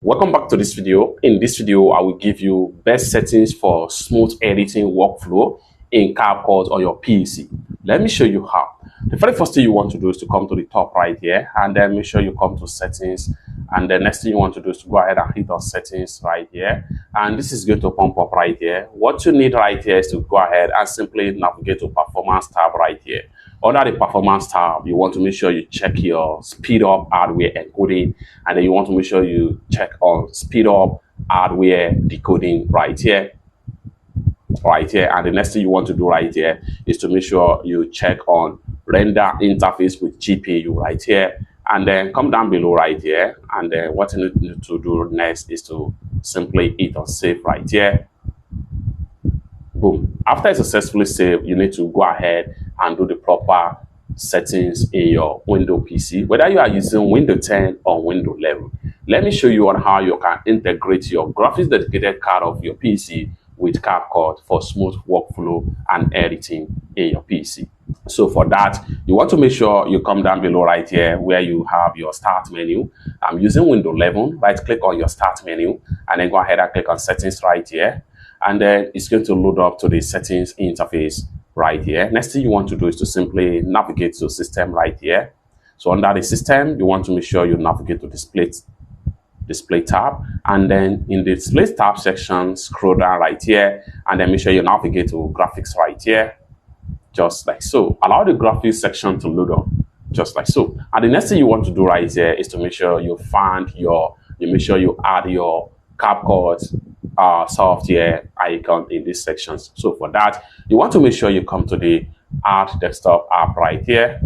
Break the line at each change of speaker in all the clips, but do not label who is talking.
Welcome back to this video. In this video, I will give you best settings for smooth editing workflow in CapCut on your PC. Let me show you how. The very first thing you want to do is to come to the top right here, and then make sure you come to settings. And the next thing you want to do is to go ahead and hit on settings right here. And this is going to pump up right here. What you need right here is to go ahead and simply navigate to performance tab right here. Under the performance tab, you want to make sure you check your speed up hardware encoding, and then you want to make sure you check on speed up hardware decoding right here. And the next thing you want to do right here is to make sure you check on render interface with GPU right here, and then come down below right here, and then what you need to do next is to simply hit on save right here. Boom. After it's successfully saved, you need to go ahead and do the proper settings in your Windows PC, whether you are using Windows 10 or Windows 11. Let me show you on how you can integrate your graphics dedicated card of your PC with CapCut for smooth workflow and editing in your PC. So for that, you want to make sure you come down below right here where you have your start menu. I'm using Windows 11. Right click on your start menu and then go ahead and click on settings right here. And then it's going to load up to the settings interface right here. Next thing you want to do is to simply navigate to system right here. So under the system, you want to make sure you navigate to display tab, and then in the display tab section, scroll down right here, and then make sure you navigate to graphics right here, just like so. Allow the graphics section to load up, just like so. And the next thing you want to do right here is to make sure you add your CapCut software icon in these sections. So for that, you want to make sure you come to the Add Desktop app right here,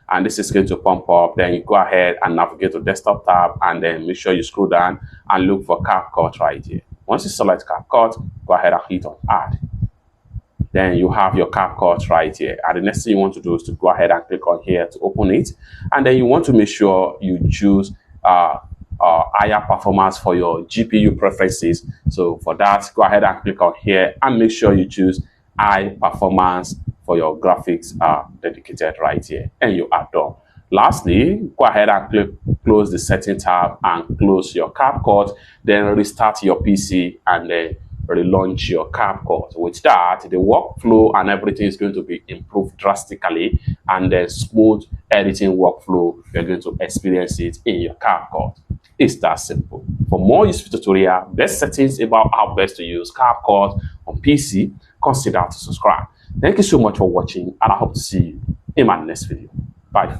and this is going to pump up. Then you go ahead and navigate to Desktop tab, and then make sure you scroll down and look for CapCut right here. Once you select CapCut, go ahead and hit on Add. Then you have your CapCut right here, and the next thing you want to do is to go ahead and click on here to open it, and then you want to make sure you choose higher performance for your GPU preferences. So for that, go ahead and click on here and make sure you choose high performance for your graphics dedicated right here, and you are done. Lastly, go ahead and close the setting tab and close your CapCut, then restart your PC and then relaunch your CapCut. With that, the workflow and everything is going to be improved drastically, and the smooth editing workflow, you're going to experience it in your CapCut. It's that simple. For more useful tutorial, best settings about how best to use CapCut on PC, consider to subscribe. Thank you so much for watching, and I hope to see you in my next video. Bye for now.